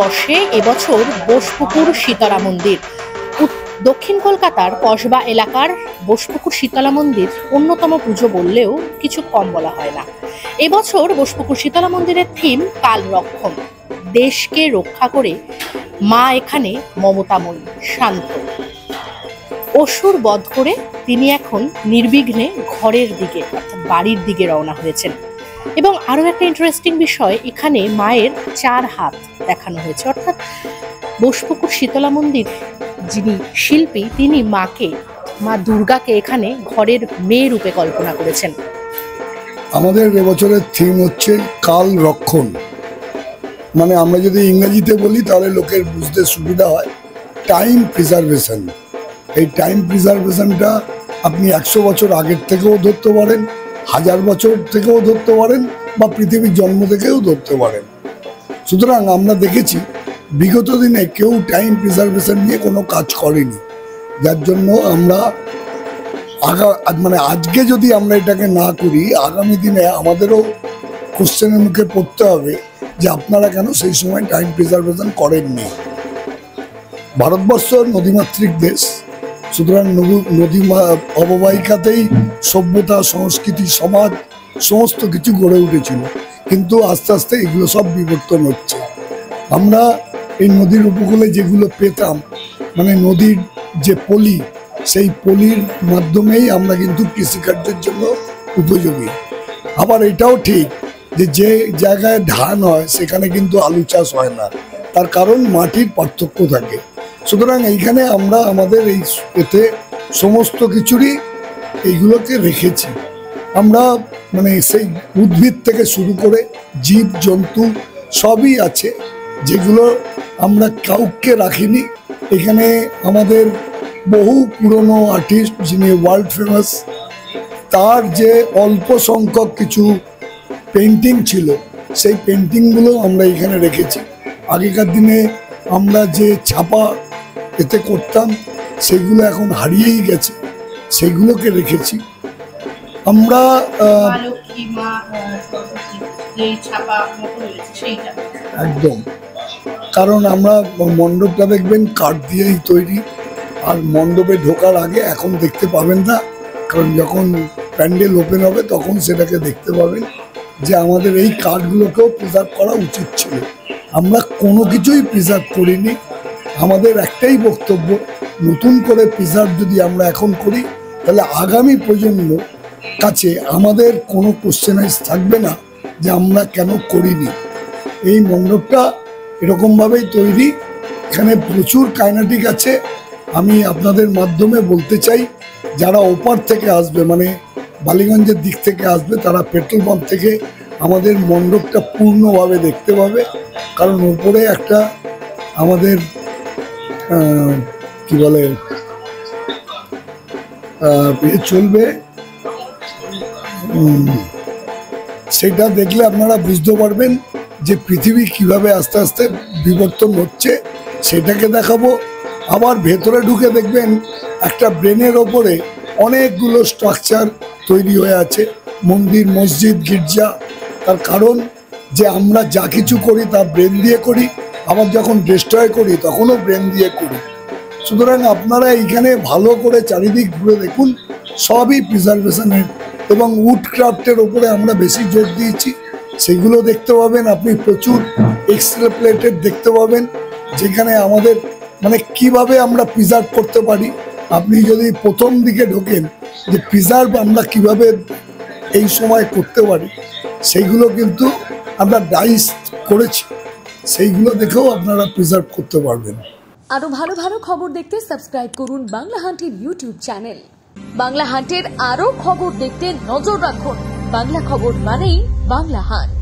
বসে এবছর বোসপুকুর শীতলা মন্দির। দক্ষিণ কলকাতার কসবা এলাকার বোসপুকুর শীতলা মন্দির অন্যতম পুজো বললেও কিছু কম বলা হয় না। এবছর বোসপুকুর শীতলা মন্দিরের থিম কাল রক্ষণ। দেশকে রক্ষা করে মা এখানে মমতাময়ী, শান্ত। অসুর বধ করে তিনি এখন নির্বিঘ্নে ঘরের দিকে অর্থাৎ বাড়ির দিকে রওনা হয়েছেন। এবং আরো একটা ইন্টারেস্টিং বিষয়, এখানে মায়ের 4 হাত দেখানো হয়েছে। অর্থাৎ বোসপুকুর শীতলা মন্দির যিনি শিল্পী, তিনি মা দুর্গাকে এখানে ঘরের মেয়ে রূপে কল্পনা করেছেন। আমাদের এবছরের থিম হচ্ছে কাল রক্ষণ। মানে আমরা যদি ইংরেজিতে বলি তাহলে লোকের বুঝতে সুবিধা হয়, টাইম প্রিজার্ভেশন। এই টাইম প্রিজার্ভেশনটা আপনি 100 বছর আগের থেকেও ধরতে পারেন, 1000 বছর থেকেও ধরতে পারেন, বা পৃথিবীর জন্ম থেকেও ধরতে পারেন। সুতরাং আমরা দেখেছি বিগত দিনে কেউ টাইম প্রিজার্ভেশন নিয়ে কোনো কাজ করেনি, যার জন্য আমরা আজকে যদি আমরা এটাকে না করি, আগামী দিনে আমাদেরও কোশ্চেনের মুখে পড়তে হবে যে আপনারা কেন সেই সময় টাইম প্রিজার্ভেশন করেননি। ভারতবর্ষ নদীমাতৃক দেশ, সুতরাং নদী অববাহিকাতেই সভ্যতা, সংস্কৃতি, সমাজ সমস্ত কিছু গড়ে উঠেছিল। কিন্তু আস্তে আস্তে এগুলো সব বিবর্তন হচ্ছে। আমরা এই নদীর উপকূলে যেগুলো পেতাম, মানে নদীর যে পলি, সেই পলির মাধ্যমেই আমরা কিন্তু কৃষিকার্যের জন্য উপযোগী। আবার এটাও ঠিক যে জায়গায় ধান হয় সেখানে কিন্তু আলু চাষ হয় না, তার কারণ মাটির পার্থক্য থাকে। সুতরাং এইখানে আমরা আমাদের এই এতে সমস্ত কিছুরই এইগুলোকে রেখেছি। আমরা মানে সেই উদ্ভিদ থেকে শুরু করে জীব জন্তু সবই আছে, যেগুলো আমরা কাউকে রাখিনি। এখানে আমাদের বহু পুরনো আর্টিস্ট যিনি ওয়ার্ল্ড ফেমাস, তার যে অল্প সংখ্যক কিছু পেন্টিং ছিল, সেই পেন্টিংগুলো আমরা এখানে রেখেছি। আগেকার দিনে আমরা যে ছাপা এতে করতাম সেগুলো এখন হারিয়েই গেছে, সেগুলোকে রেখেছি আমরা। একদম, কারণ আমরা মণ্ডপটা দেখবেন কাঠ দিয়েই তৈরি, আর মণ্ডপে ঢোকার আগে এখন দেখতে পাবেন না, কারণ যখন প্যান্ডেল ওপেন হবে তখন সেটাকে দেখতে পাবেন যে আমাদের এই কাঠগুলোকেও প্রিজার্ভ করা উচিত ছিল। আমরা কোনো কিছুই প্রিজার্ভ করিনি। আমাদের একটাই বক্তব্য, নতুন করে প্রিজার্ভ যদি আমরা এখন করি তাহলে আগামী প্রজন্ম কাছে আমাদের কোনো কোশ্চেনাইজ থাকবে না যে আমরা কেন করিনি। এই মণ্ডপটা এরকমভাবেই তৈরি, এখানে প্রচুর কাইনেটিক আছে। আমি আপনাদের মাধ্যমে বলতে চাই, যারা ওপার থেকে আসবে, মানে বালিগঞ্জের দিক থেকে আসবে, তারা পেট্রোল পাম্প থেকে আমাদের মণ্ডপটা পূর্ণভাবে দেখতে পাবে। কারণ ওপরে একটা আমাদের কি বলে চলবে, সেটা দেখলে আপনারা বুঝতে পারবেন যে পৃথিবী কিভাবে আস্তে আস্তে বিবর্তন হচ্ছে, সেটাকে দেখাবো। আবার ভেতরে ঢুকে দেখবেন একটা ব্রেনের ওপরে অনেকগুলো স্ট্রাকচার তৈরি হয়ে আছে, মন্দির, মসজিদ, গির্জা। তার কারণ যে আমরা যা কিছু করি তা ব্রেন দিয়ে করি, আবার যখন ডিস্ট্রয় করি তখনও ব্রেন দিয়ে করি। সুতরাং আপনারা এইখানে ভালো করে চারিদিক ঘুরে দেখুন, সবই প্রিজার্ভেশনের এবং উড ক্রাফটের ওপরে আমরা বেশি জোর দিয়েছি। সেগুলো দেখতে পাবেন আপনি, প্রচুর এক্সরে প্লেটেড দেখতে পাবেন, যেখানে আমাদের মানে কিভাবে আমরা প্রিজার্ভ করতে পারি। আপনি যদি প্রথম দিকে ঢোকেন যে প্রিজার্ভ আমরা কিভাবে এই সময় করতে পারি, সেইগুলো কিন্তু আমরা ডাইস করেছি, সেইগুলো দেখেও আপনারা প্রিজার্ভ করতে পারবেন। আরো ভালো ভালো খবর দেখতে সাবস্ক্রাইব করুন বাংলা হান্টের ইউটিউব চ্যানেল। বাংলা হান্টের আরো খবর দেখতে নজর রাখুন। বাংলা খবর মানেই বাংলা হান্ট।